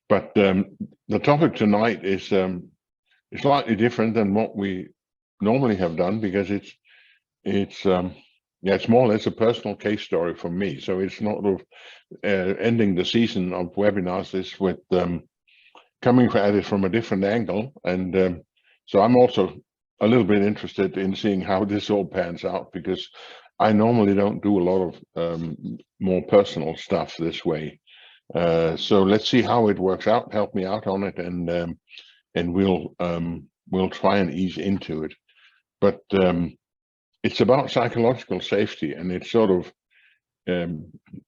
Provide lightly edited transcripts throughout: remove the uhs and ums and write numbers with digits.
But the topic tonight is slightly different than what we normally have done, because it's more or less a personal case story for me. So it's not ending the season of webinars is with coming at it from a different angle. And so I'm also a little bit interested in seeing how this all pans out, because I normally don't do a lot of more personal stuff this way. So let's see how it works out. Help me out on it, and we'll try and ease into it. But it's about psychological safety, and it's sort of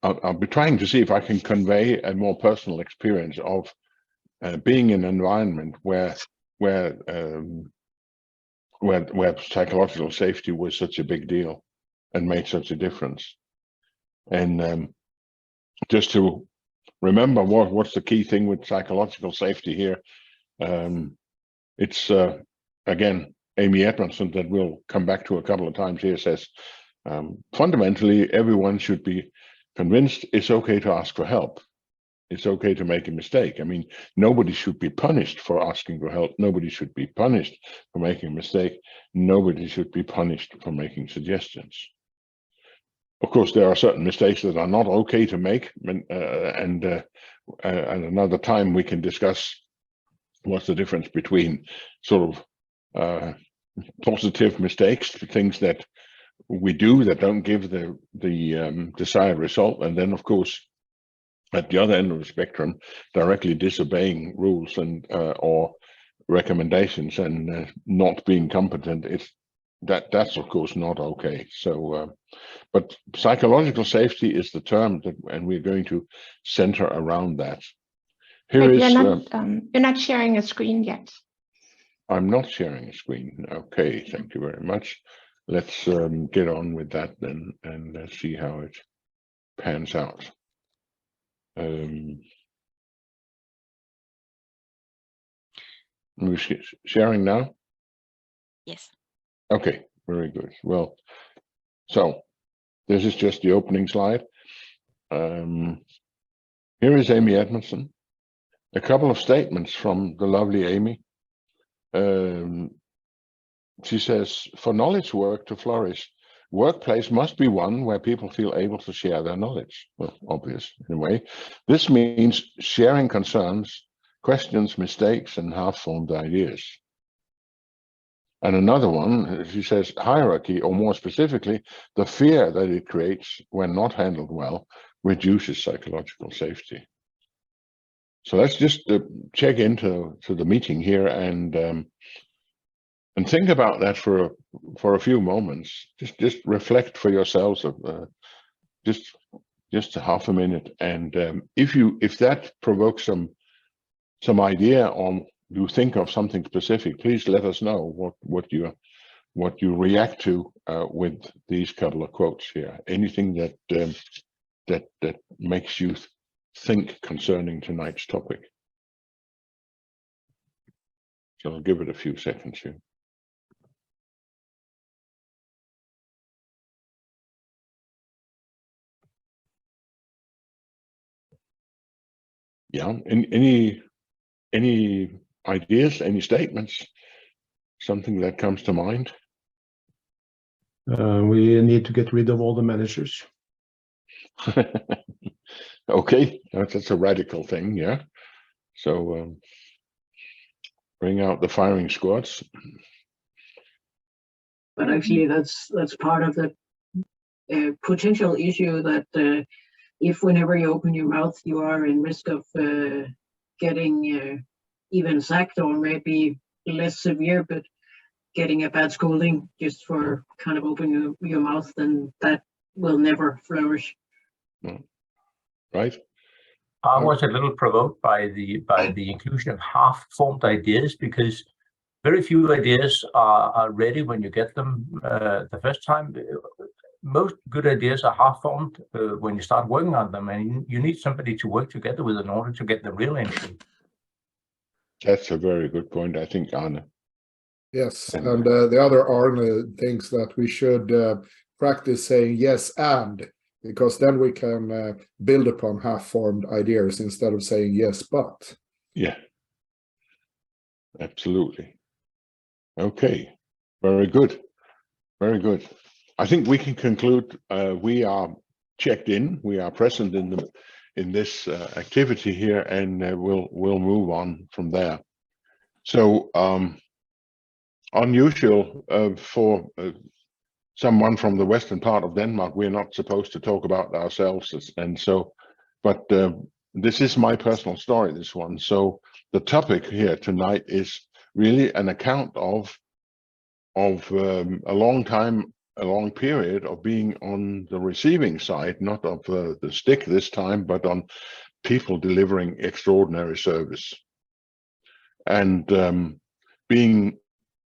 I'll be trying to see if I can convey a more personal experience of being in an environment where psychological safety was such a big deal and made such a difference. And just to remember what's the key thing with psychological safety here, it's again, Amy Edmondson, that we'll come back to a couple of times here, says fundamentally everyone should be convinced it's okay to ask for help. It's okay to make a mistake. I mean, nobody should be punished for asking for help. Nobody should be punished for making a mistake. Nobody should be punished for making suggestions. Of course, there are certain mistakes that are not okay to make, and another time we can discuss what's the difference between sort of positive mistakes, things that we do that don't give the desired result, and then of course at the other end of the spectrum, directly disobeying rules and or recommendations and not being competent. That's of course not okay. So but psychological safety is the term that, and we're going to center around that. Here is you're not sharing a screen yet. I'm not sharing a screen. Okay, thank you very much. Let's get on with that then, and let's see how it pans out. We're sharing now? Yes. Okay, very good. Well, so this is just the opening slide. Here is Amy Edmondson. A couple of statements from the lovely Amy. She says, for knowledge work to flourish, workplace must be one where people feel able to share their knowledge. Well, obvious in a way. This means sharing concerns, questions, mistakes, and half-formed ideas. And another one, she says, hierarchy, or more specifically, the fear that it creates when not handled well, reduces psychological safety. So let's just check into the meeting here and think about that for a few moments. Just reflect for yourselves of just a half a minute, and if that provokes some idea, or you think of something specific, please let us know what you react to with these couple of quotes here. Anything that makes you think concerning tonight's topic. So I'll give it a few seconds here. Yeah, any ideas, any statements, something that comes to mind? We need to get rid of all the managers. Okay, that's a radical thing, yeah. So bring out the firing squads. But actually, that's part of the potential issue that if whenever you open your mouth, you are in risk of getting even sacked, or maybe less severe, but getting a bad scolding just for kind of opening your mouth, then that will never flourish. Right. I was a little provoked by the inclusion of half-formed ideas, because very few ideas are ready when you get them the first time. Most good ideas are half-formed when you start working on them, and you need somebody to work together with in order to get the real entry. That's a very good point, I think, Arne. Yes, and the other Arne thinks that we should practice saying yes and, because then we can build upon half-formed ideas instead of saying yes but. Yeah, absolutely. Okay, very good. Very good. I think we can conclude we are checked in, we are present in this activity here, and we'll move on from there. So unusual for someone from the western part of Denmark, we're not supposed to talk about ourselves, and so, but this is my personal story, this one. So the topic here tonight is really an account of a long period of being on the receiving side, not of the stick this time, but on people delivering extraordinary service, and being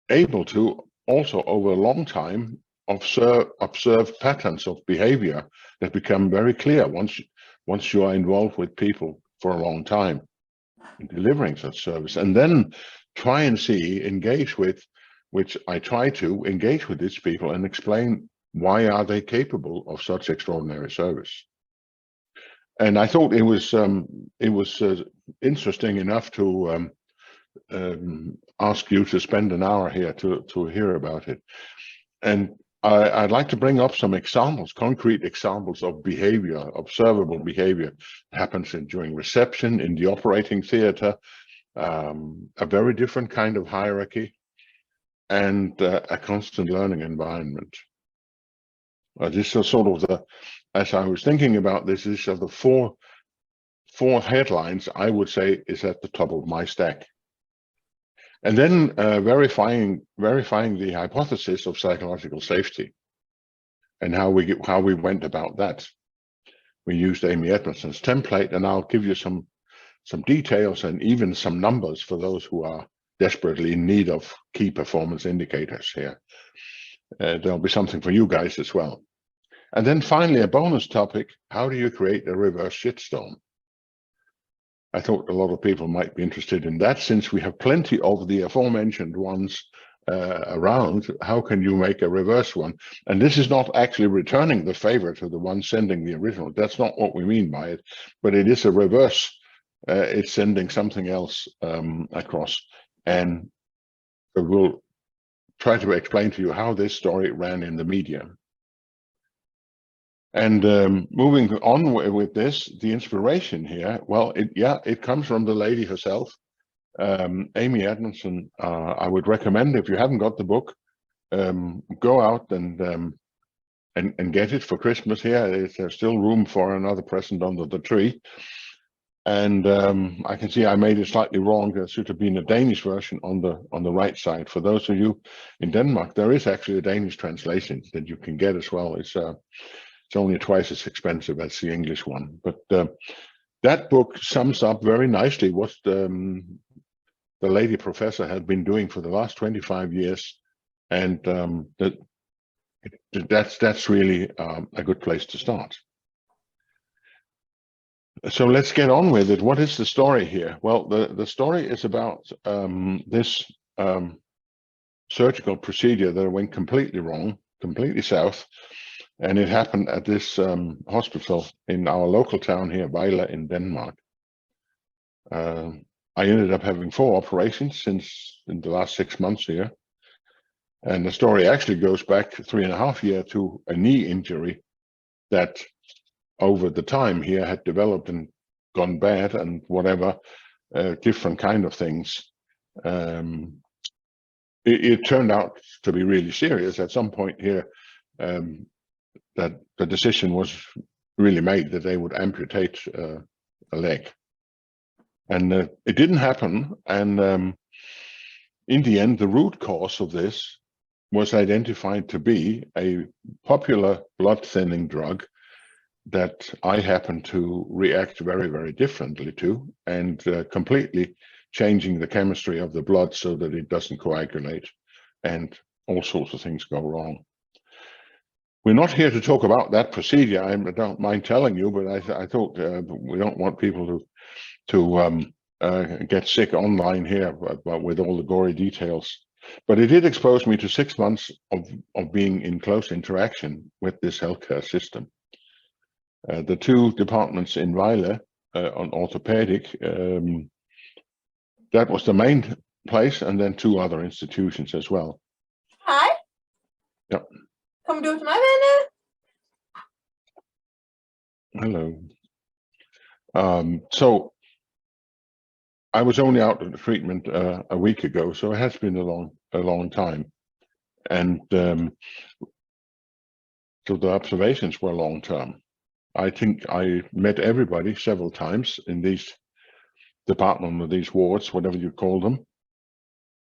able to also over a long time observe patterns of behavior that become very clear once you are involved with people for a long time in delivering such service, and then try and engage with, which I try to engage with these people and explain why are they capable of such extraordinary service. And I thought it was interesting enough to ask you to spend an hour here to hear about it. And I'd like to bring up some examples, concrete examples of behavior, observable behavior that happens during reception, in the operating theater, a very different kind of hierarchy, and a constant learning environment. This is sort of as I was thinking about this, these are the four headlines I would say is at the top of my stack. And then verifying the hypothesis of psychological safety and how we went about that. We used Amy Edmondson's template, and I'll give you some details and even some numbers for those who are desperately in need of key performance indicators here. There'll be something for you guys as well. And then finally, a bonus topic: how do you create a reverse shitstorm? I thought a lot of people might be interested in that, since we have plenty of the aforementioned ones around. How can you make a reverse one? And this is not actually returning the favor to the one sending the original. That's not what we mean by it, but it is a reverse. It's sending something else across. And we'll try to explain to you how this story ran in the media. And moving on with this, the inspiration here, well, it comes from the lady herself, Amy Edmondson. I would recommend, if you haven't got the book, go out and get it for Christmas here. There's still room for another present under the tree. And I can see I made it slightly wrong. There should have been a Danish version on the right side. For those of you in Denmark, there is actually a Danish translation that you can get as well. It's only twice as expensive as the English one. But that book sums up very nicely what the lady professor had been doing for the last 25 years. And that's really a good place to start. So let's get on with it. What is the story here? Well, the story is about this surgical procedure that went completely wrong, completely south. And it happened at this hospital in our local town here, Vejle in Denmark. I ended up having 4 operations in the last 6 months here. And the story actually goes back 3.5 years to a knee injury that over the time here had developed and gone bad and whatever, different kind of things. It turned out to be really serious at some point here. That the decision was really made that they would amputate a leg, and it didn't happen. And in the end, the root cause of this was identified to be a popular blood thinning drug that I happen to react very, very differently to, and completely changing the chemistry of the blood so that it doesn't coagulate, and all sorts of things go wrong. We're not here to talk about that procedure. I don't mind telling you, but I thought we don't want people to get sick online here with all the gory details. But it did expose me to 6 months of being in close interaction with this healthcare system. The 2 departments in Vejle on orthopedic that was the main place, and then 2 other institutions as well. Hej. Ja. Kommer du til mig, Vanne? Hello. So I was only out of the treatment a week ago, so it has been a long time, and so the observations were long term. I think I met everybody several times in these department or these wards, whatever you call them,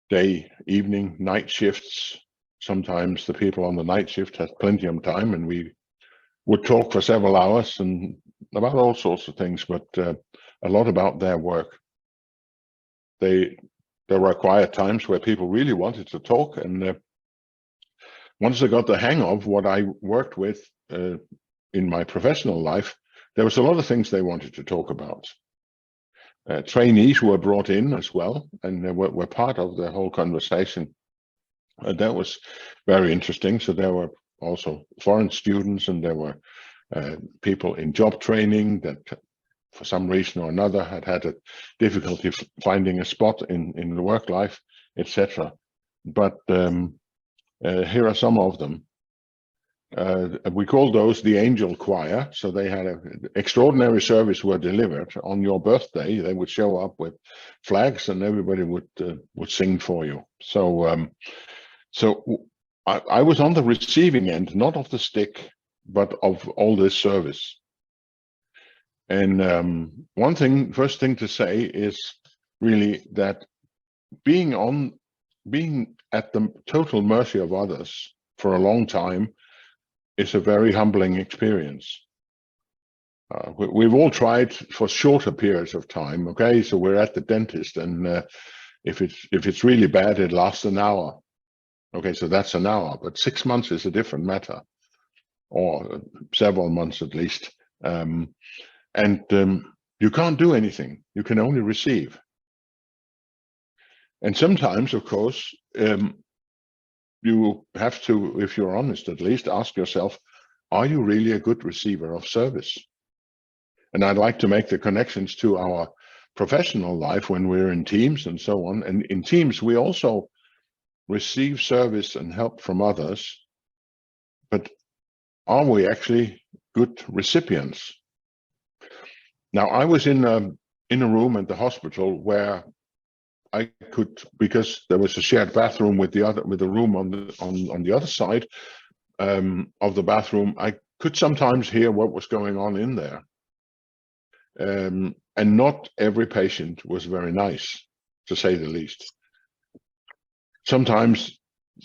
day, evening, night shifts. Sometimes the people on the night shift had plenty of time, and we would talk for several hours and about all sorts of things, but a lot about their work. There were quiet times where people really wanted to talk, and once I got the hang of what I worked with in my professional life, there was a lot of things they wanted to talk about. Trainees were brought in as well, and they were part of the whole conversation. That was very interesting. So there were also foreign students, and there were people in job training that for some reason or another had a difficulty finding a spot in the work life, etc. But here are some of them. We call those the angel choir. So they had an extraordinary service were delivered on your birthday. They would show up with flags, and everybody would sing for you. So I was on the receiving end, not of the stick, but of all this service. And first thing to say is really that being at the total mercy of others for a long time is a very humbling experience. We've all tried for shorter periods of time. Okay, so we're at the dentist, and if it's really bad, it lasts an hour. Okay, so that's an hour, but 6 months is a different matter, or several months at least. You can't do anything. You can only receive. And sometimes, of course, you have to, if you're honest, at least ask yourself, are you really a good receiver of service? And I'd like to make the connections to our professional life when we're in teams and so on. And in teams, we also receive service and help from others, but are we actually good recipients? Now, I was in a room at the hospital where I could, because there was a shared bathroom with the room on the other side of the bathroom, I could sometimes hear what was going on in there. And not every patient was very nice, to say the least. Sometimes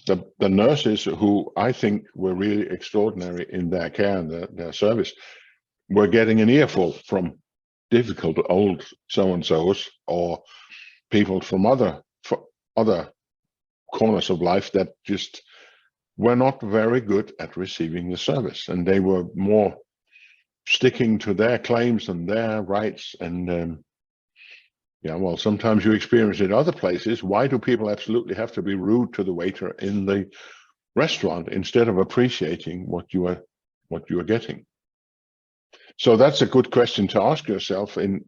the nurses, who I think were really extraordinary in their care and their service, were getting an earful from difficult old so-and-sos or people from other corners of life that just were not very good at receiving the service, and they were more sticking to their claims and their rights. And yeah, well, sometimes you experience it other places. Why do people absolutely have to be rude to the waiter in the restaurant instead of appreciating what you are getting? So that's a good question to ask yourself in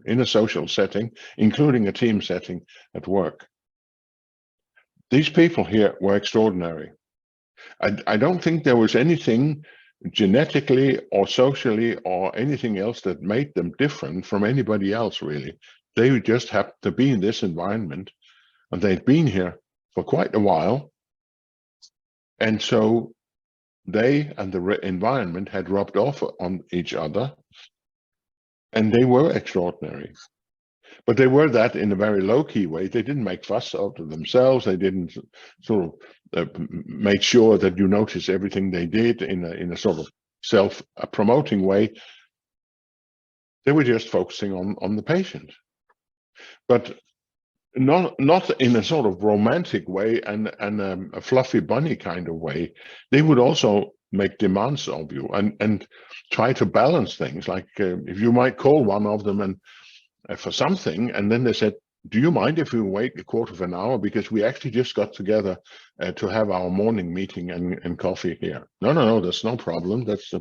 a social setting, including a team setting at work. These people here were extraordinary. I don't think there was anything genetically or socially or anything else that made them different from anybody else, really. They just happened to be in this environment, and they'd been here for quite a while. And so they and the environment had rubbed off on each other, and they were extraordinary. But they were that in a very low-key way. They didn't make fuss out of themselves. They didn't sort of make sure that you notice everything they did in a sort of self-promoting way. They were just focusing on the patient, but not in a sort of romantic way and a fluffy bunny kind of way. They would also make demands of you and try to balance things. Like if you might call one of them and for something, and then they said, do you mind if we wait a quarter of an hour, because we actually just got together to have our morning meeting and coffee here. No, that's no problem. That's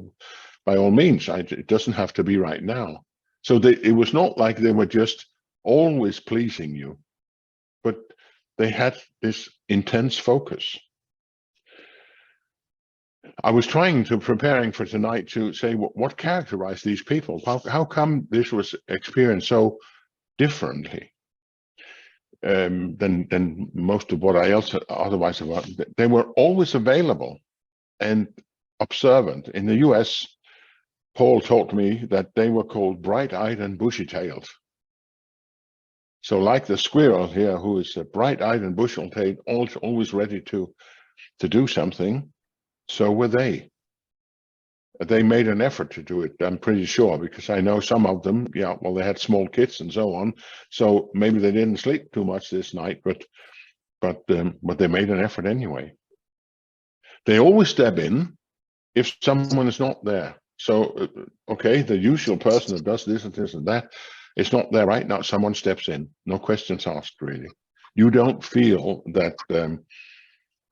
by all means. It doesn't have to be right now. So it was not like they were just always pleasing you, but they had this intense focus. I was preparing for tonight to say what characterized these people. How come this was experienced so differently than most of what I otherwise about? They were always available and observant. In the US, Paul told me that they were called bright-eyed and bushy-tailed. So like the squirrel here, who is bright-eyed and bushy-tailed, always ready to do something, so were they. They made an effort to do it, I'm pretty sure, because I know some of them, yeah, well, they had small kids and so on, so maybe they didn't sleep too much this night, but they made an effort anyway. They always step in if someone is not there. So, okay, the usual person that does this and this and that is not there right now. Someone steps in, no questions asked, really. You don't feel that,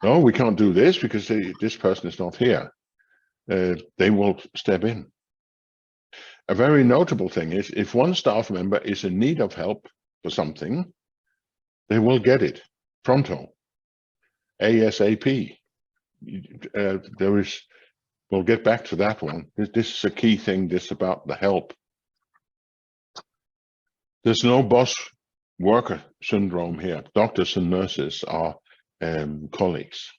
no, we can't do this because this person is not here. They will step in. A very notable thing is if one staff member is in need of help for something, they will get it pronto, ASAP. We'll get back to that one. This is a key thing, this about the help. There's no boss worker syndrome here. Doctors and nurses are colleagues.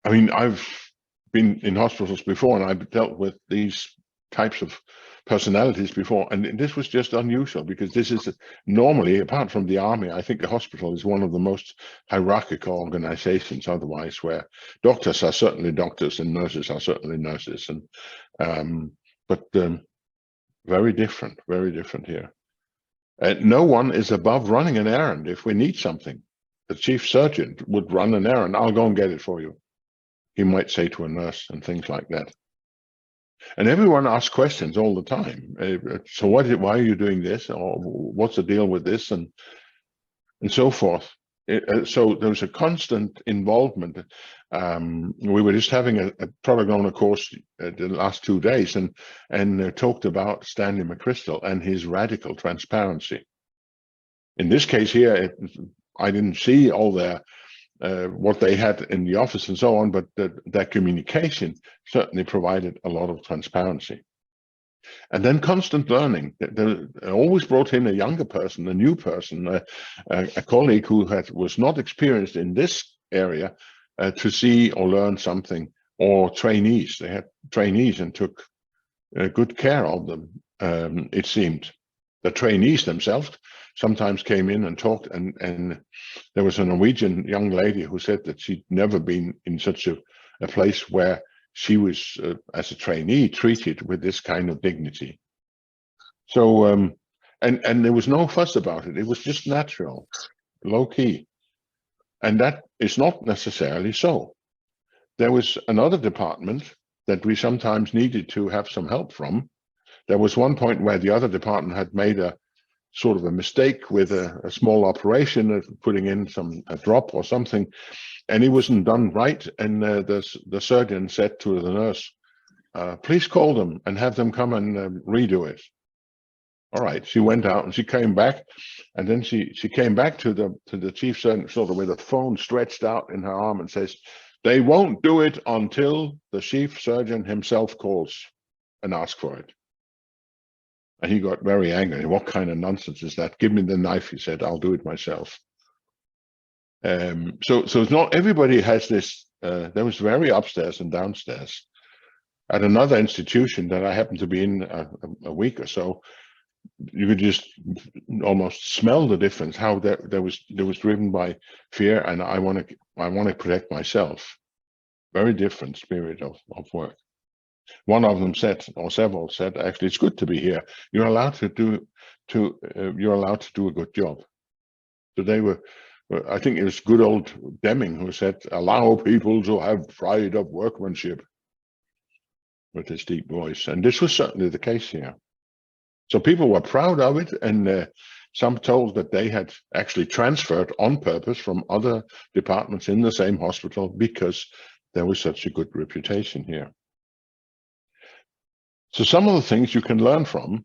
I mean, I've been in hospitals before and I've dealt with these types of personalities before, and this was just unusual because this is normally, apart from the army, I think the hospital is one of the most hierarchical organizations otherwise, where doctors are certainly doctors and nurses are certainly nurses, and very different here. No one is above running an errand. If we need something, the chief surgeon would run an errand. I'll go and get it for you, he might say to a nurse, and things like that. And everyone asks questions all the time. So why are you doing this? Or what's the deal with this? And so forth. So there's a constant involvement. We were just having a product owner course the last 2 days and talked about Stanley McChrystal and his radical transparency. In this case here, I didn't see all their what they had in the office and so on, but that communication certainly provided a lot of transparency. And then constant learning. They always brought in a younger person, a new person, a colleague who was not experienced in this area to see or learn something, or trainees. They had trainees and took good care of them, it seemed. The trainees themselves sometimes came in and talked, and there was a Norwegian young lady who said that she'd never been in such a place where she was, as a trainee, treated with this kind of dignity. So, and there was no fuss about it. It was just natural, low key. And that is not necessarily so. There was another department that we sometimes needed to have some help from. There was one point where the other department had made a sort of a mistake with a small operation of putting in a drop or something, and it wasn't done right. And the surgeon said to the nurse, please call them and have them come and redo it. All right, she went out and she came back, and then she came back to the chief surgeon sort of with a phone stretched out in her arm and says, they won't do it until the chief surgeon himself calls and asks for it. And he got very angry. What kind of nonsense is that? Give me the knife, he said. I'll do it myself. So it's not everybody has this. There was very upstairs and downstairs. At another institution that I happened to be in a week or so, you could just almost smell the difference. How there was driven by fear, and I want to protect myself. Very different spirit of work. One of them said, or several said, actually, it's good to be here. You're allowed to do a good job. So they were, I think it was good old Deming who said, allow people to have pride of workmanship, with his deep voice. And this was certainly the case here. So people were proud of it, and some told that they had actually transferred on purpose from other departments in the same hospital because there was such a good reputation here. So some of the things you can learn from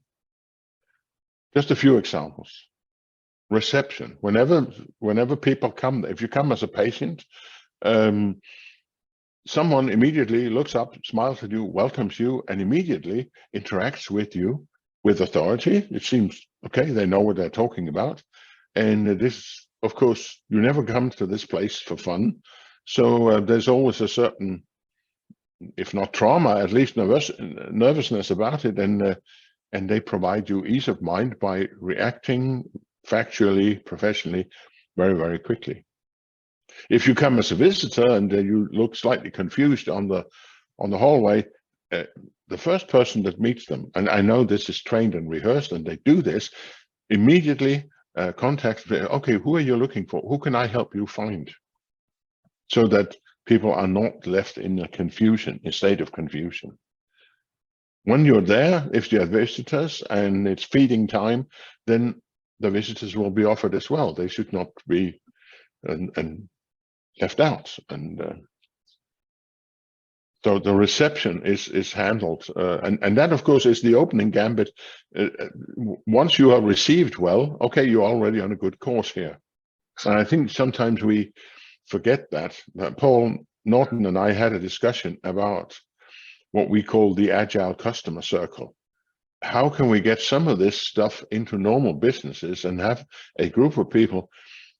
Just a few examples. Reception. Whenever people come, if you come as a patient, someone immediately looks up, smiles at you, welcomes you, and immediately interacts with you with authority. It seems okay, they know what they're talking about. And this, of course, you never come to this place for fun. So there's always a certain, if not trauma, at least nervousness about it. And they provide you ease of mind by reacting factually, professionally, very, very quickly. If you come as a visitor and you look slightly confused on the hallway, the first person that meets them, and I know this is trained and rehearsed, and they do this, immediately contacts, okay, who are you looking for? Who can I help you find? So that people are not left in a state of confusion. When you're there, if you have visitors and it's feeding time, then the visitors will be offered as well. They should not be and left out. And so the reception is handled, and that of course is the opening gambit. Once you are received well, okay, you're already on a good course here. And I think sometimes we forget that. Paul Norton and I had a discussion about what we call the agile customer circle. How can we get some of this stuff into normal businesses and have a group of people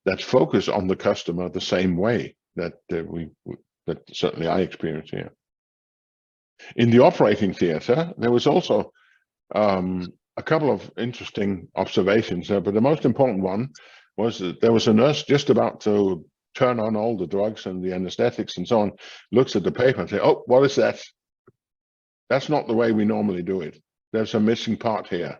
that focus on the customer the same way that that certainly I experience here. In the operating theater, there was also a couple of interesting observations, but the most important one was that there was a nurse just about to turn on all the drugs and the anesthetics and so on, looks at the paper and say, oh, what is that? That's not the way we normally do it. There's a missing part here.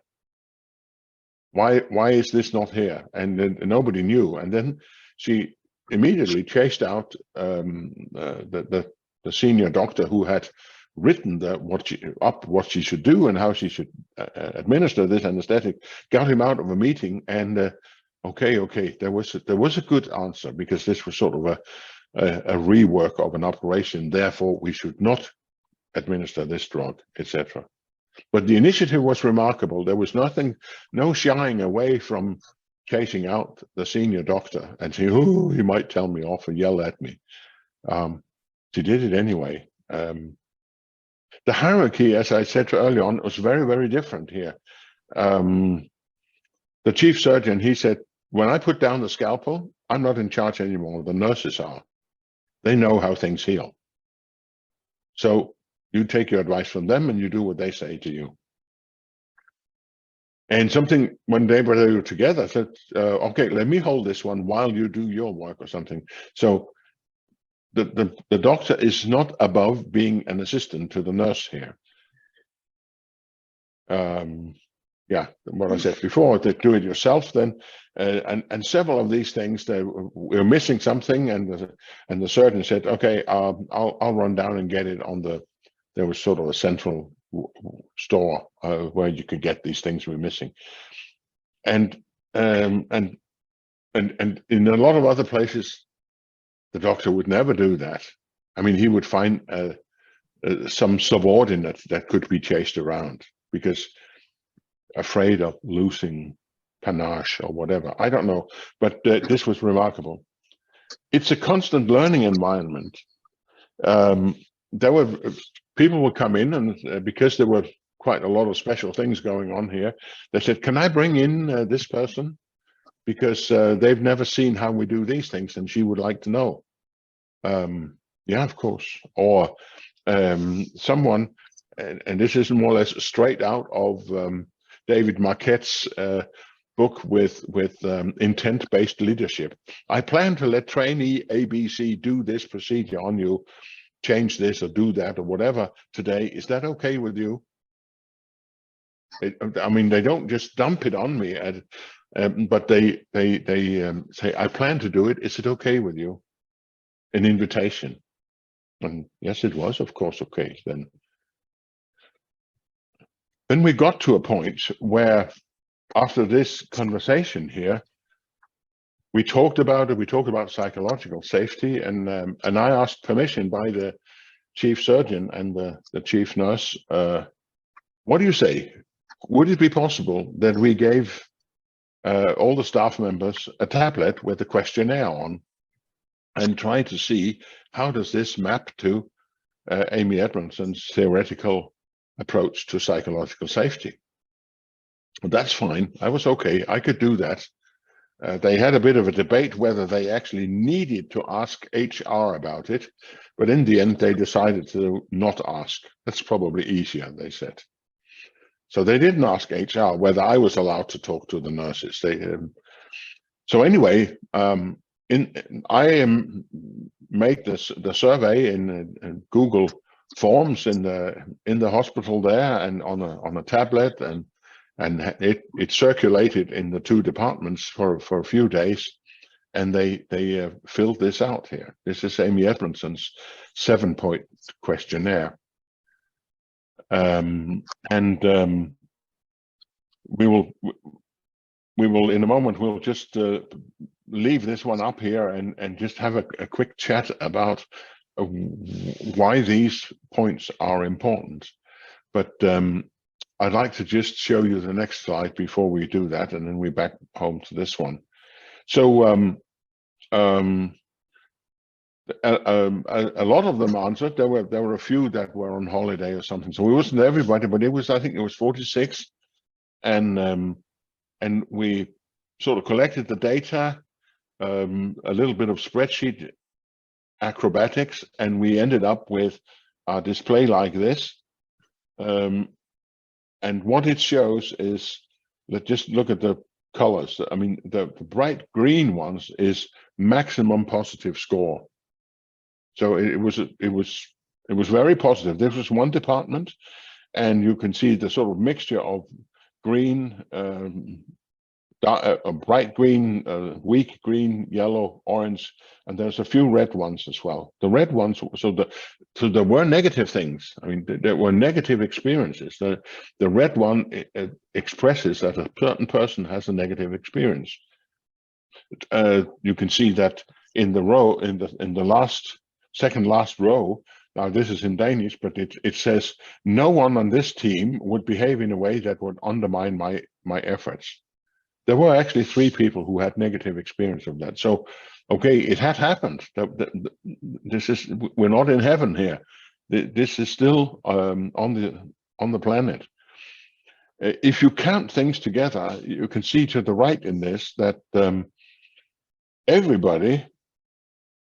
Why is this not here? And then nobody knew. And then she immediately chased out the senior doctor who had written what she should do and how she should administer this anesthetic, got him out of a meeting, and okay, there was a good answer, because this was sort of a rework of an operation. Therefore, we should not administer this drug, etc. But the initiative was remarkable. There was no shying away from chasing out the senior doctor and saying, oh, he might tell me off or yell at me. She did it anyway. The hierarchy, as I said earlier on, was very, very different here. The chief surgeon, he said, when I put down the scalpel, I'm not in charge anymore. The nurses are. They know how things heal. So you take your advice from them and you do what they say to you. And something, when they were together, said, okay, let me hold this one while you do your work or something. So the doctor is not above being an assistant to the nurse here. Yeah, what I said before, to do it yourself then, and several of these things, we're missing something, and the surgeon said, okay, I'll run down and get it on there was sort of a central store where you could get these things we're missing. And in a lot of other places, the doctor would never do that. I mean, he would find some subordinate that could be chased around because afraid of losing panache or whatever. I don't know, but this was remarkable. It's a constant learning environment. People would come in, and because there were quite a lot of special things going on here, they said, can I bring in this person? Because they've never seen how we do these things, and she would like to know. Yeah, of course. Or someone, and this is more or less straight out of David Marquette's book with intent-based leadership. I plan to let trainee ABC do this procedure on you, change this or do that or whatever today. Is that okay with you? I mean, they don't just dump it on me, but they say, I plan to do it. Is it okay with you? An invitation. And yes, it was, of course, okay. Then we got to a point where, after this conversation here, we talked about it. We talked about psychological safety, and I asked permission by the chief surgeon and the chief nurse. What do you say? would it be possible that we gave all the staff members a tablet with a questionnaire on and try to see how does this map to Amy Edmondson's theoretical approach to psychological safety? Well, that's fine. I was okay. I could do that. They had a bit of a debate whether they actually needed to ask HR about it, but in the end, they decided to not ask. That's probably easier, they said. So they didn't ask HR whether I was allowed to talk to the nurses. So anyway, I made the survey in Google Forms in the hospital there, and on a tablet, and it circulated in the 2 departments for a few days, and they filled this out here. This is Amy Edmondson's 7-point questionnaire. We will in a moment, we'll just leave this one up here and just have a quick chat about why these points are important. But I'd like to just show you the next slide before we do that, and then we back home to this one. So a lot of them answered. There were a few that were on holiday or something, so it wasn't everybody, but I think it was 46, and we sort of collected the data, a little bit of spreadsheet acrobatics, and we ended up with a display like this. And what it shows is, let's just look at the colors. I mean, the bright green ones is maximum positive score. So it was very positive. This was one department, and you can see the sort of mixture of green, bright green, weak green, yellow, orange, and there's a few red ones as well. The red ones, so there were negative things. I mean, there were negative experiences. The red one expresses that a certain person has a negative experience. You can see that in the row, in the second last row. Now this is in Danish, but it says no one on this team would behave in a way that would undermine my efforts. There were actually 3 people who had negative experience of that. So, okay, it had happened. We're not in heaven here. This is still on the planet. If you count things together, you can see to the right in this that everybody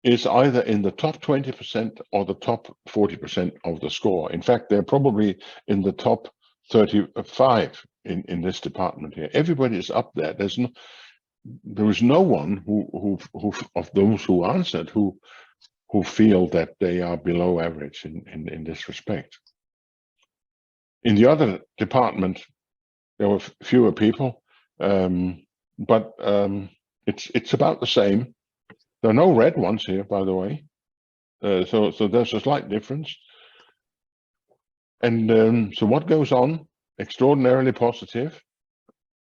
is either in the top 20% or the top 40% of the score. In fact, they're probably in the top 35 in this department here. Everybody is up there. There is no one who of those who answered who feel that they are below average in this respect. In the other department, there were fewer people, but it's about the same. There are no red ones here, by the way. So there's a slight difference. And so what goes on? Extraordinarily positive.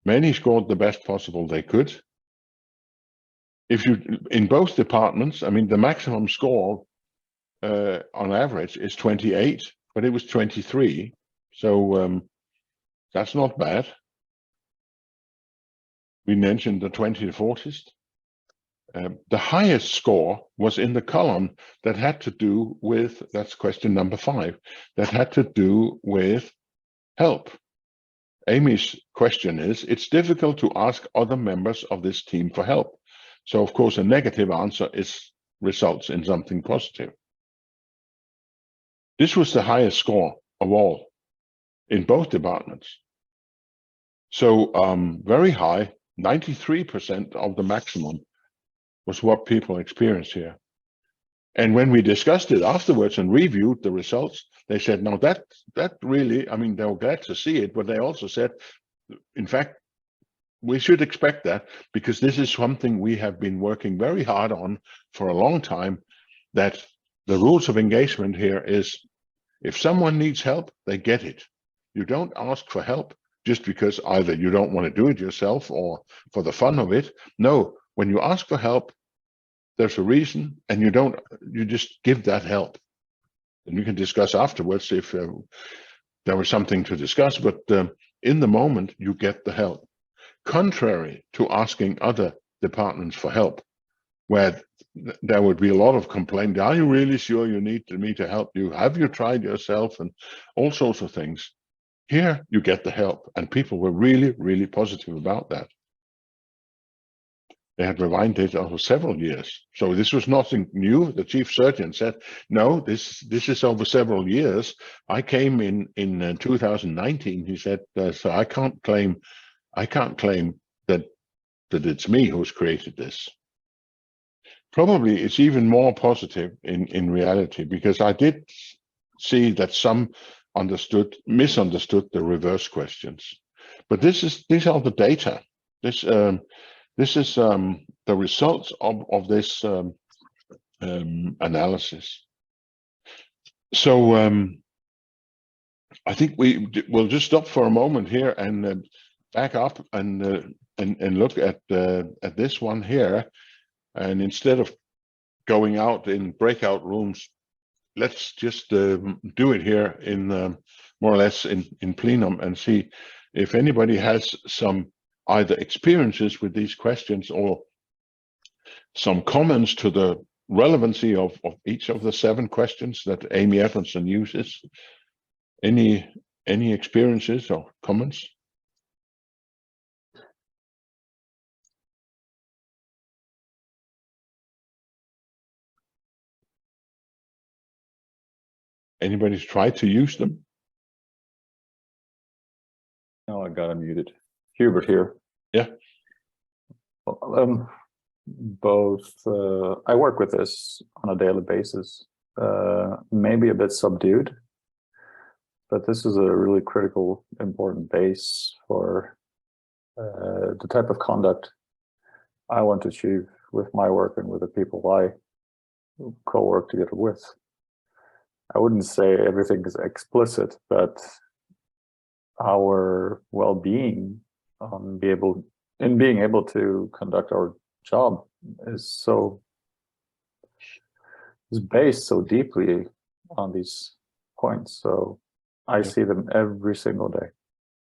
Many scored the best possible they could. If you, in both departments, I mean, the maximum score on average is 28, but it was 23. So that's not bad. We mentioned the 20 to 40th. The highest score was in the column that had to do with, that's question number 5, that had to do with help. Amy's question is, it's difficult to ask other members of this team for help. So of course, a negative answer results in something positive. This was the highest score of all in both departments. So very high, 93% of the maximum was what people experienced here. And when we discussed it afterwards and reviewed the results, they said, no, that really, I mean, they were glad to see it, but they also said, in fact, we should expect that, because this is something we have been working very hard on for a long time, that the rules of engagement here is, if someone needs help, they get it. You don't ask for help just because either you don't want to do it yourself or for the fun of it. No, when you ask for help, there's a reason, and you just give that help. And we can discuss afterwards if there was something to discuss, but in the moment, you get the help. Contrary to asking other departments for help, where there would be a lot of complaint. Are you really sure you need me to help you? Have you tried yourself? And all sorts of things. Here you get the help, and people were really, really positive about that. They had refined it over several years. So this was nothing new. The chief surgeon said, no, this is over several years. I came in 2019, he said, so I can't claim that it's me who's created this. Probably it's even more positive in reality, because I did see that some misunderstood the reverse questions. But these are the data. This is the results of this analysis. So I think we'll just stop for a moment here and back up and look at this one here. And instead of going out in breakout rooms, let's just do it here in more or less in plenum, and see if anybody has some either experiences with these questions or some comments to the relevancy of each of the 7 questions that Amy Edmondson uses. Any experiences or comments? Anybody's tried to use them? No, I got unmuted. Hubert here. Yeah. Both. I work with this on a daily basis. Maybe a bit subdued, but this is a really critical, important base for the type of conduct I want to achieve with my work and with the people I co-work together with. I wouldn't say everything is explicit, but our well-being being able to conduct our job is based so deeply on these points. So I see them every single day.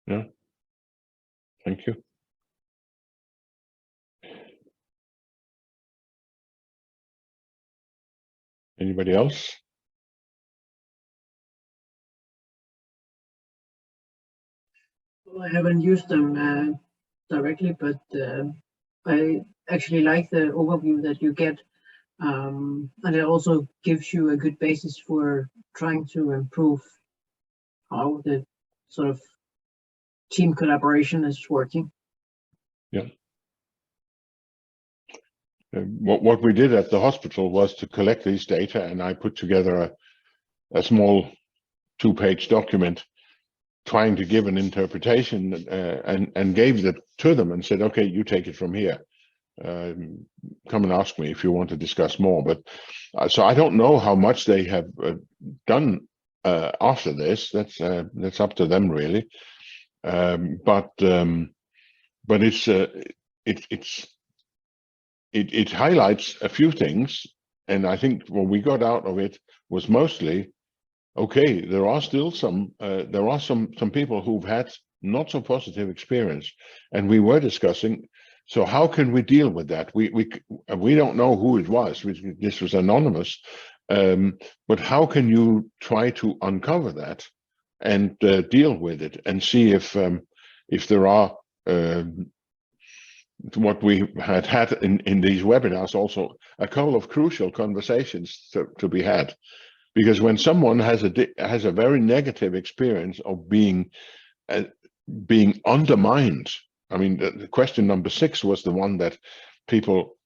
Yeah. Thank you. Anybody else? Well, I haven't used them directly, but I actually like the overview that you get, and it also gives you a good basis for trying to improve how the sort of team collaboration is working. Yeah. What we did at the hospital was to collect these data, and I put together a small 2-page document trying to give an interpretation, and gave that to them and said, okay, you take it from here. Come and ask me if you want to discuss more. But so I don't know how much they have done after this. That's up to them, really. But it highlights a few things, and I think what we got out of it was mostly, okay, there are still some people who've had not so positive experience, and we were discussing, so how can we deal with that? We don't know who it was. This was anonymous, but how can you try to uncover that and deal with it and see if there are what we had in these webinars, also a couple of crucial conversations to be had. Because when someone has a very negative experience of being undermined, I mean, the question number 6 was the one that people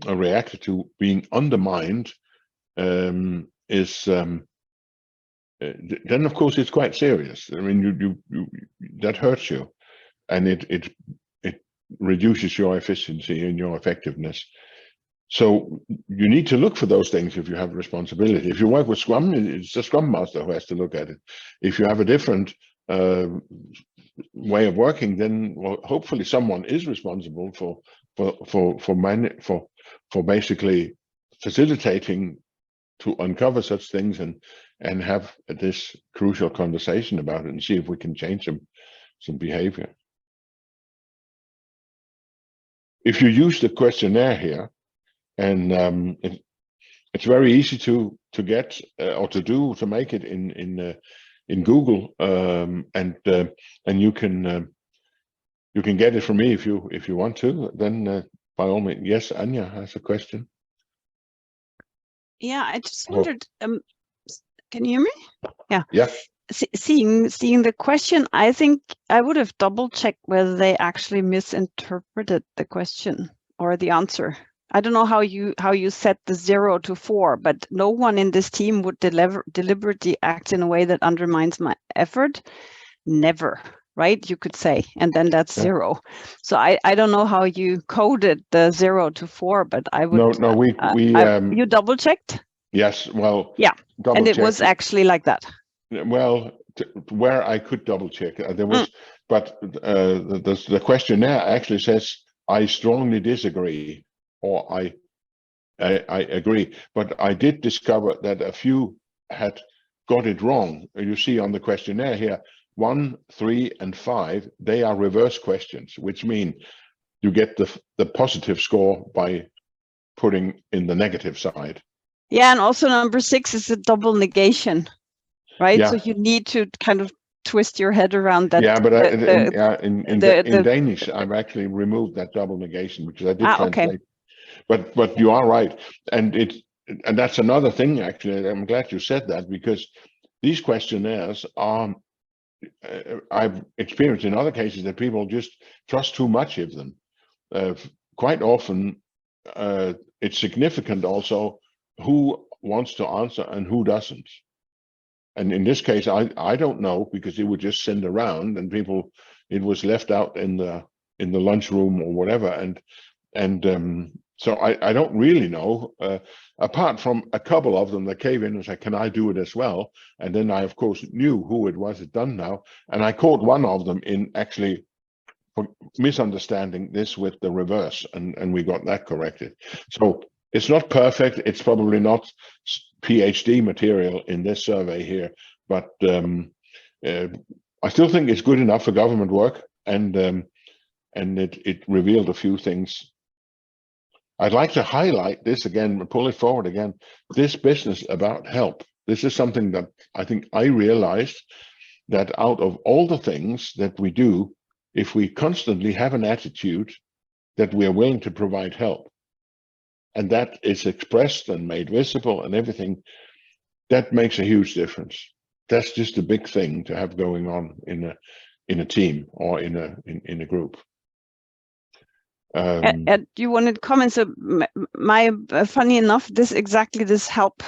reacted to. Being undermined then of course it's quite serious. I mean, you that hurts you, and it reduces your efficiency and your effectiveness. So you need to look for those things if you have responsibility. If you work with Scrum, it's the Scrum Master who has to look at it. If you have a different way of working, then hopefully someone is responsible for basically facilitating to uncover such things and have this crucial conversation about it and see if we can change them. some behavior. If you use the questionnaire here, and it's very easy to get or to make it in Google, and you can get it from me if you want to. Then by all means, yes, Anya has a question. Yeah, I just wondered. Can you hear me? Yeah. Yeah. Seeing the question, I think I would have double checked whether they actually misinterpreted the question or the answer. I don't know how you set the 0 to 4, but no one in this team would deliberately act in a way that undermines my effort. Never, right? You could say, and then that's 0. So I don't know how you coded the 0 to 4, but I would. No, we you double checked? Yes. Well. Yeah. And it was actually like that. Well, where I could double check, there was, but the questionnaire actually says I strongly disagree, or I agree. But I did discover that a few had got it wrong. You see on the questionnaire here, 1, 3, and 5, they are reverse questions, which mean you get the positive score by putting in the negative side. Yeah, and also number 6 is a double negation. Right, yeah. So you need to kind of twist your head around that. Yeah, but in Danish, I've actually removed that double negation because I did translate. Okay. But you are right, and that's another thing. Actually, I'm glad you said that, because these questionnaires are. I've experienced in other cases that people just trust too much of them. Quite often, it's significant also who wants to answer and who doesn't. And in this case, I don't know, because it would just send around and people, it was left out in the lunchroom or whatever. And so I don't really know, apart from a couple of them that came in and said, can I do it as well? And then I, of course, knew who it was had done now. And I caught one of them in actually misunderstanding this with the reverse, and we got that corrected. So it's not perfect. It's probably not PhD material in this survey here, but I still think it's good enough for government work, and it revealed a few things. I'd like to highlight this again, pull it forward again, this business about help. This is something that I think I realized, that out of all the things that we do, if we constantly have an attitude that we are willing to provide help, and that is expressed and made visible and everything, that makes a huge difference. That's just a big thing to have going on in a team or in a group. And you wanted comments? So funny enough, this help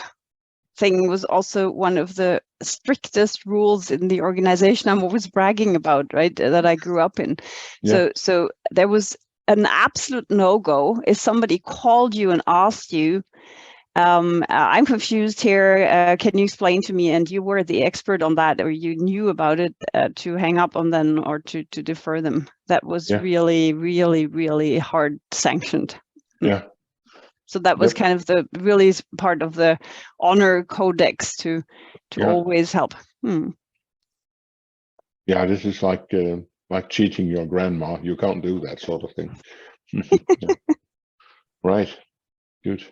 thing was also one of the strictest rules in the organization I'm always bragging about, right? That I grew up in. Yeah. So there was an absolute no-go if somebody called you and asked you, I'm confused here, can you explain to me? And you were the expert on that, or you knew about it, to hang up on them or to defer them. That was really, really, really hard sanctioned. Yeah. So that was kind of the really part of the honor codex to always help. Yeah, this is like cheating your grandma. You can't do that sort of thing. Right. Good.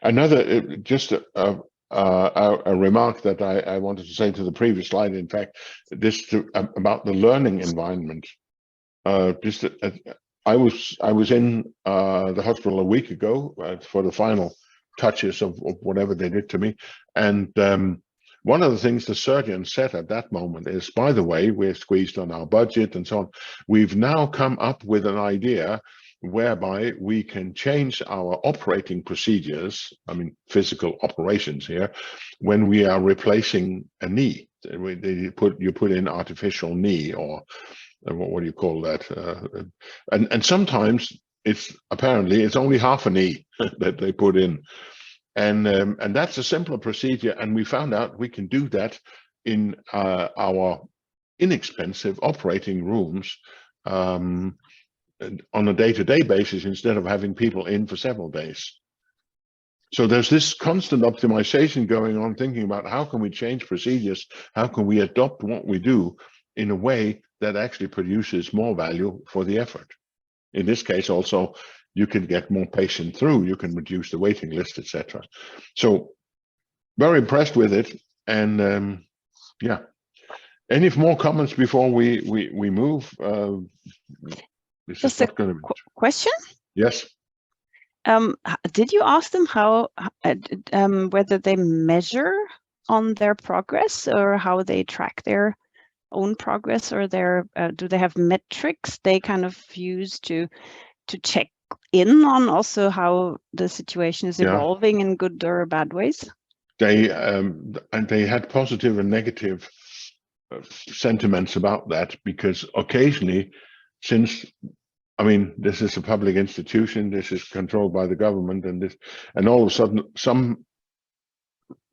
Another, just a remark that I wanted to say to the previous slide. In fact, this about the learning environment. I was in the hospital a week ago for the final touches of whatever they did to me, and one of the things the surgeon said at that moment is, by the way, we're squeezed on our budget and so on. We've now come up with an idea whereby we can change our operating procedures, I mean physical operations here, when we are replacing a knee. You put in artificial knee, or what do you call that? And sometimes it's only half a knee that they put in, and that's a simpler procedure. And we found out we can do that in our inexpensive operating rooms on a day-to-day basis, instead of having people in for several days. So there's this constant optimization going on, thinking about how can we change procedures, how can we adopt what we do in a way that actually produces more value for the effort. In this case, also, you can get more patients through, you can reduce the waiting list, etc. So very impressed with it. And yeah, any more comments before we move? This Just is not going to be... question. Yes. Did you ask them how whether they measure on their progress or how they track their own progress, or their do they have metrics they kind of use to check in on also how the situation is evolving in good or bad ways? They and they had positive and negative sentiments about that, because occasionally, since I mean, this is a public institution, this is controlled by the government, and all of a sudden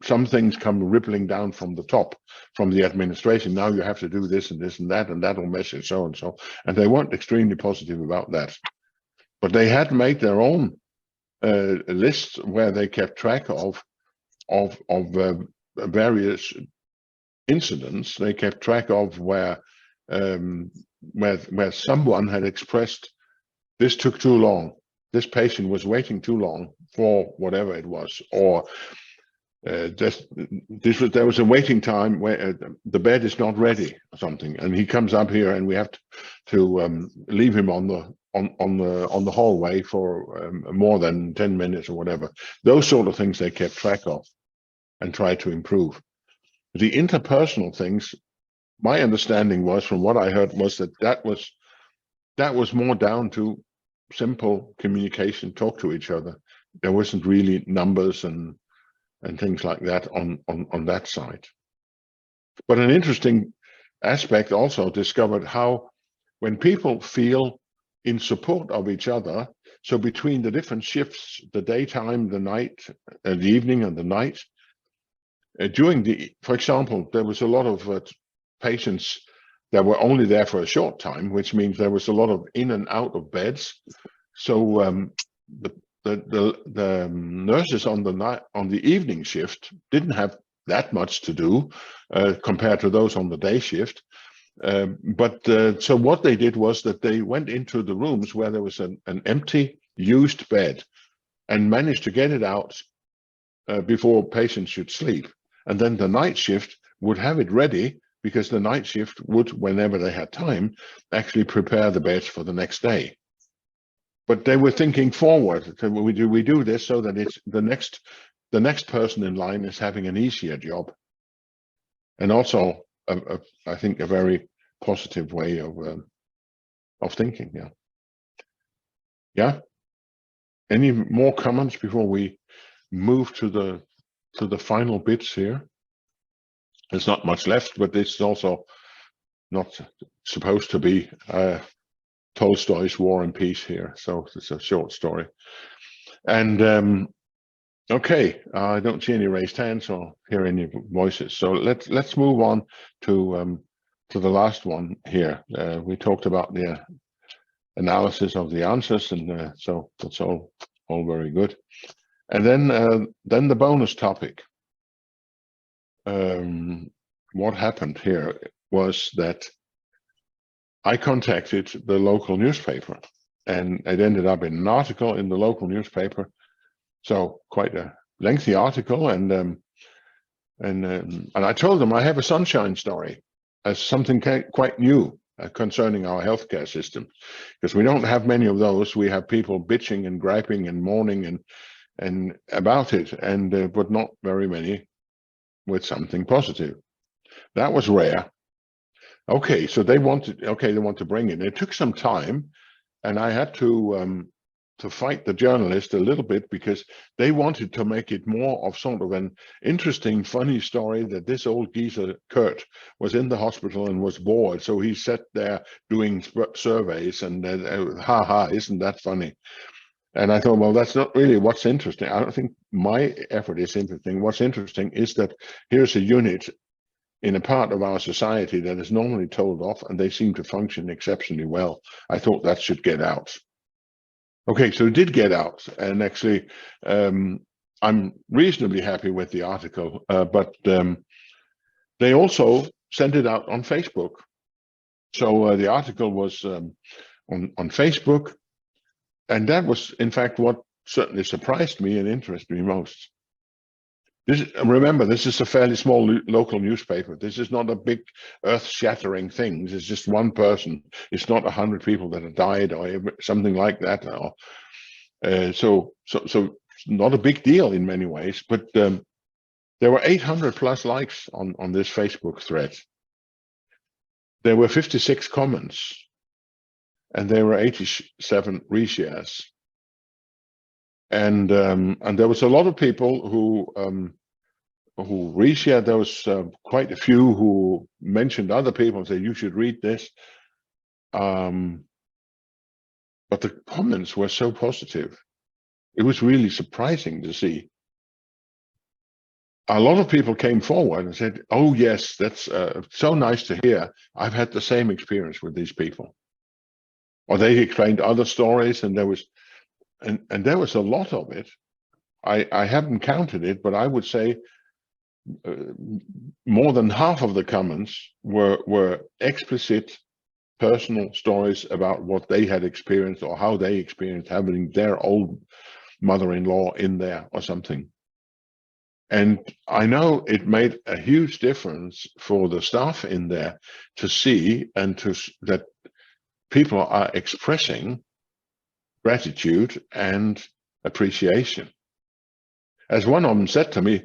some things come rippling down from the top, from the administration. Now you have to do this and this and that, and that'll measure so and so. And they weren't extremely positive about that. But they had made their own lists where they kept track of various incidents. They kept track of where someone had expressed, this took too long, this patient was waiting too long for whatever it was, or there was a waiting time where the bed is not ready or something, and he comes up here and we have to leave him on the hallway for more than 10 minutes or whatever. Those sort of things they kept track of and tried to improve. The interpersonal things, my understanding was, from what I heard, was that was more down to simple communication, talk to each other. There wasn't really numbers and things like that on that side. But an interesting aspect also discovered how when people feel in support of each other, so between the different shifts, the daytime, the night, the evening and the night, for example, there was a lot of patients that were only there for a short time, which means there was a lot of in and out of beds. So the nurses on the evening shift didn't have that much to do compared to those on the day shift. So what they did was that they went into the rooms where there was an empty used bed and managed to get it out before patients should sleep. And then the night shift would have it ready, because the night shift would, whenever they had time, actually prepare the beds for the next day. But they were thinking forward. We do this so that it's the next person in line is having an easier job. And also, I think, a very positive way of thinking. Yeah. Yeah. Any more comments before we move to the final bits here? There's not much left, but this is also not supposed to be Tolstoy's War and Peace here, so it's a short story. And okay, I don't see any raised hands or hear any voices, so let's move on to the last one here. We talked about the analysis of the answers, and so that's all very good. And then the bonus topic. What happened here was that I contacted the local newspaper, and it ended up in an article in the local newspaper. So quite a lengthy article, and I told them I have a sunshine story as something quite new concerning our healthcare system, because we don't have many of those. We have people bitching and griping and moaning and about it, and but not very many with something positive. That was rare. Okay, so they want to bring it. It took some time, and I had to fight the journalist a little bit, because they wanted to make it more of sort of an interesting, funny story that this old geezer Kurt was in the hospital and was bored, so he sat there doing surveys and ha, isn't that funny? And I thought, well, that's not really what's interesting. I don't think my effort is interesting. What's interesting is that here's a unit in a part of our society that is normally told off, and they seem to function exceptionally well. I thought that should get out. Okay, so it did get out, and actually I'm reasonably happy with the article, but they also sent it out on Facebook. So the article was on Facebook, and that was in fact what certainly surprised me and interested me most. Remember, this is a fairly small local newspaper. This is not a big earth-shattering thing. It's just one person. It's not 100 people that have died or something like that. So not a big deal in many ways. But there were 800 plus likes on this Facebook thread. There were 56 comments, and there were 87 reshares. And there was a lot of people who reshared. There was quite a few who mentioned other people and said, you should read this. But the comments were so positive. It was really surprising to see. A lot of people came forward and said, oh yes, that's so nice to hear. I've had the same experience with these people. Or they explained other stories, and there was there was a lot of it. I haven't counted it, but I would say more than half of the comments were explicit personal stories about what they had experienced or how they experienced having their old mother-in-law in there or something. And I know it made a huge difference for the staff in there to see and that people are expressing gratitude and appreciation. As one of them said to me,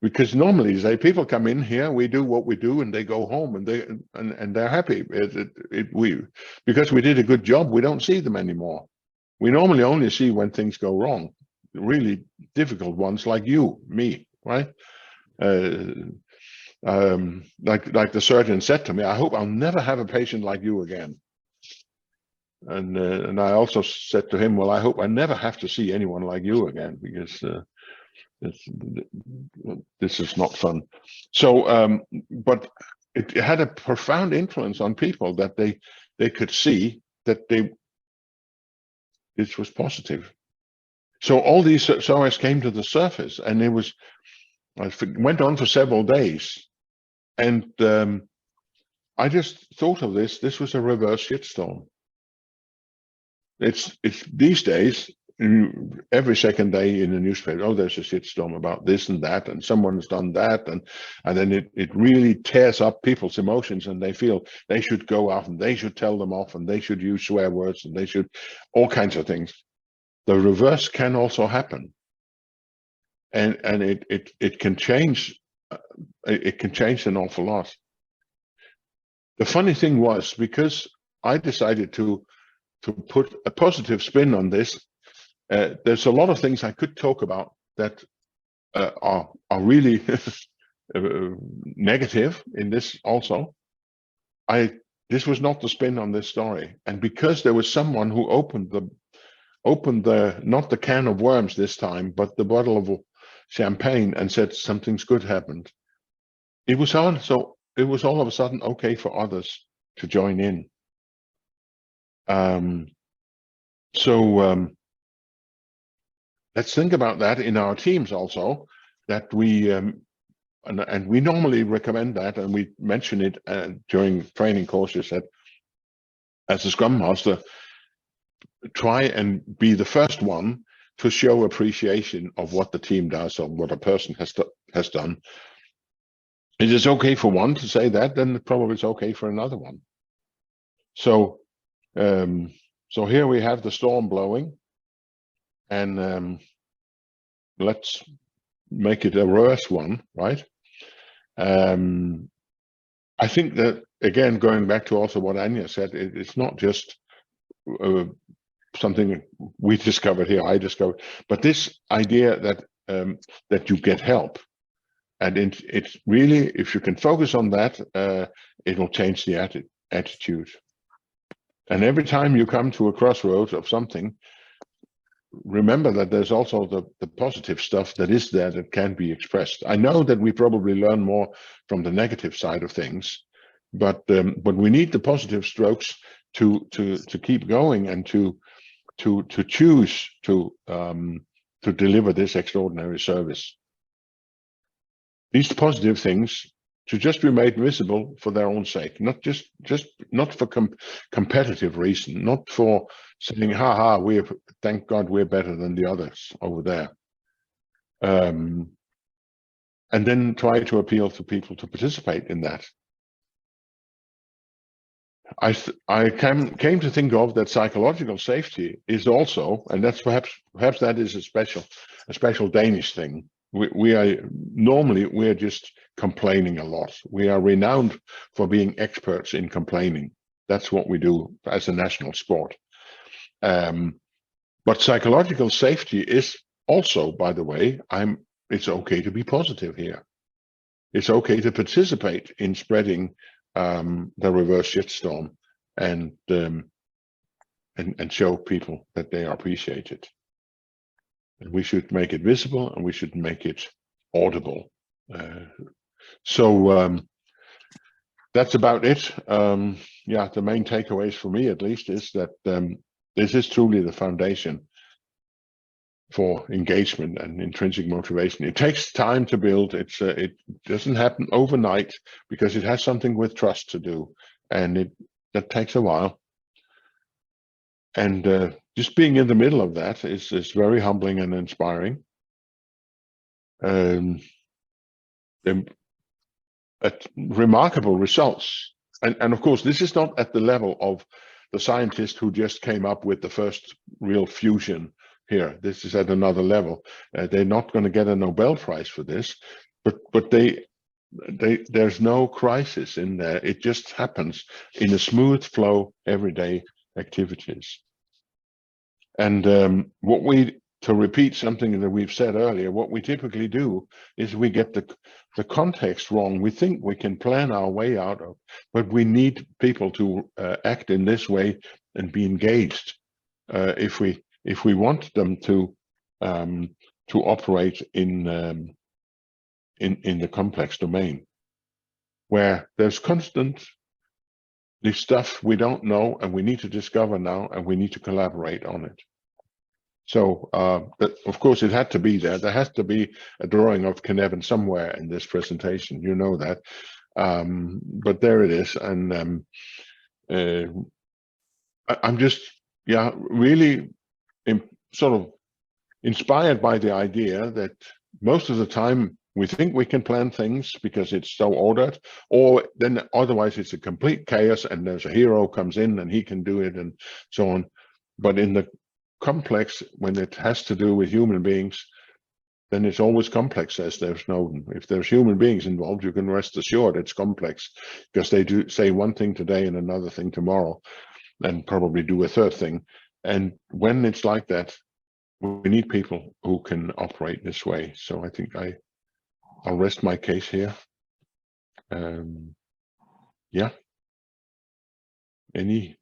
because normally they people come in here, we do what we do, and they go home, and they're happy. Because we did a good job, we don't see them anymore. We normally only see when things go wrong, really difficult ones like you, me, right? Like the surgeon said to me, I hope I'll never have a patient like you again. And I also said to him, well, I hope I never have to see anyone like you again, because this is not fun. So, but it had a profound influence on people that they could see that this was positive. So all these stories came to the surface, and it went on for several days. And I just thought of this. This was a reverse shitstorm. It's these days, every second day in the newspaper, oh, there's a shitstorm about this and that, and someone's done that, and then it really tears up people's emotions, and they feel they should go out and they should tell them off, and they should use swear words, and they should all kinds of things. The reverse can also happen, and it can change. It can change an awful lot. The funny thing was, because I decided to put a positive spin on this, there's a lot of things I could talk about that are really negative in this also. This was not the spin on this story, and because there was someone who opened the not the can of worms this time, but the bottle of champagne, and said something's good happened. It was all of a sudden okay for others to join in. Let's think about that in our teams also, that we and we normally recommend that, and we mention it during training courses, that as a Scrum Master, try and be the first one to show appreciation of what the team does or what a person has done. It is okay for one to say that, then probably it's okay for another one. So here we have the storm blowing, and let's make it a worse one, right? I think that, again, going back to also what Anja said, it's not just something we discovered here, I discovered, but this idea that you get help. And it's really, if you can focus on that, it will change the attitude. And every time you come to a crossroads of something, remember that there's also the positive stuff that is there that can be expressed. I know that we probably learn more from the negative side of things, but we need the positive strokes to keep going and to choose to deliver this extraordinary service. These positive things to just be made visible for their own sake, not just not for competitive reason, not for saying, "Ha, thank God we're better than the others over there," and then try to appeal to people to participate in that. I came to think of that psychological safety is also, and that's perhaps that is a special Danish thing. We are just complaining a lot. We are renowned for being experts in complaining. That's what we do as a national sport. But psychological safety is also, by the way, it's okay to be positive here. It's okay to participate in spreading the reverse shitstorm and show people that they are appreciated. And we should make it visible, and we should make it audible. So that's about it. Yeah, the main takeaways for me, at least, is that this is truly the foundation for engagement and intrinsic motivation. It takes time to build. It doesn't happen overnight because it has something with trust to do, and that takes a while. And just being in the middle of that is very humbling and inspiring. At remarkable results, and of course, this is not at the level of the scientist who just came up with the first real fusion. Here, this is at another level. They're not going to get a Nobel Prize for this, but there's no crisis in there. It just happens in a smooth flow, everyday activities. And to repeat something that we've said earlier, what we typically do is we get the context wrong. We think we can plan our way out of, but we need people to act in this way and be engaged if we want them to operate in the complex domain, where there's constantly stuff we don't know and we need to discover now, and we need to collaborate on it. So, but of course, it had to be there. There has to be a drawing of Cynefin somewhere in this presentation. You know that, but there it is, and I'm just, yeah, really sort of inspired by the idea that most of the time we think we can plan things because it's so ordered, or then otherwise it's a complete chaos and there's a hero comes in and he can do it and so on. But in the complex, when it has to do with human beings, then it's always complex, says there's Snowden. If there's human beings involved, you can rest assured it's complex, because they do say one thing today and another thing tomorrow, and probably do a third thing. And when it's like that, we need people who can operate this way. So I think I'll rest my case here. Yeah. Any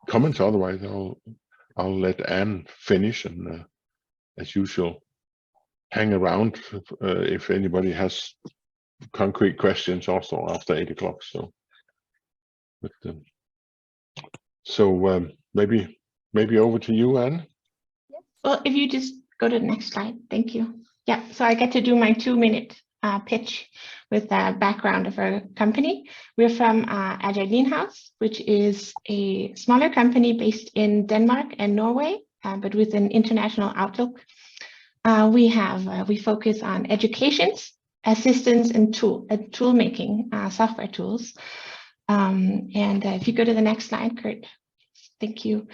comments? Otherwise, I'll let Anne finish, and as usual, hang around if anybody has concrete questions also after 8 o'clock. So, but maybe over to you, Anne. Well, if you just go to the next slide. Thank you. Yeah, so I get to do my 2-minute pitch with the background of our company. We're from Agile Lean House, which is a smaller company based in Denmark and Norway, but with an international outlook. We focus on educations, assistance, and tool making, software tools. And if you go to the next slide, Kurt, thank you.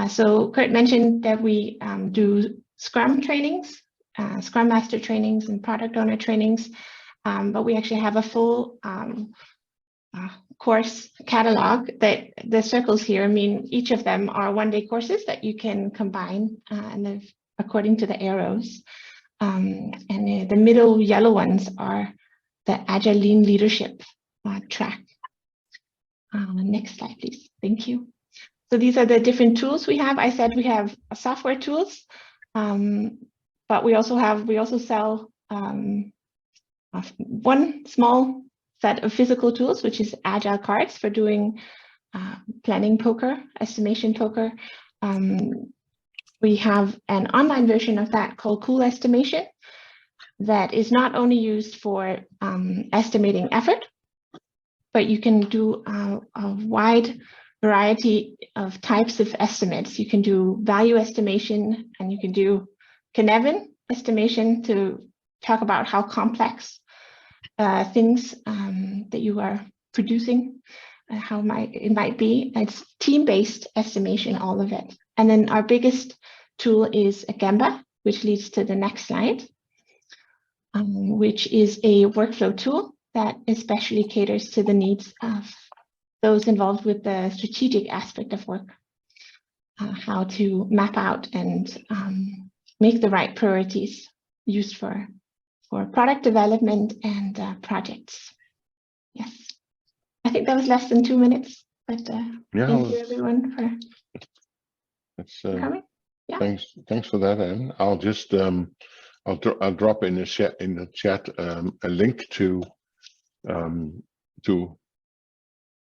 So Kurt mentioned that we do Scrum trainings, Scrum Master trainings, and product owner trainings, but we actually have a full course catalog. That the circles here mean each of them are one-day courses that you can combine, and according to the arrows. And the middle yellow ones are the Agile Lean Leadership track. Next slide, please. Thank you. So these are the different tools we have. I said we have software tools, but we also sell one small set of physical tools, which is Agile cards for doing planning poker, estimation poker. We have an online version of that called Cool Estimation that is not only used for estimating effort, but you can do a wide variety of types of estimates. You can do value estimation, and you can do Cynefin estimation to talk about how complex things that you are producing, how it might be. It's team-based estimation, all of it. And then our biggest tool is Gemba, which leads to the next slide, which is a workflow tool that especially caters to the needs of those involved with the strategic aspect of work, how to map out and make the right priorities used for product development and projects. Yes, I think that was less than 2 minutes, but Yeah, thank you everyone for coming. Yeah. Thanks for that, Anne. I'll just I'll drop in the chat a link to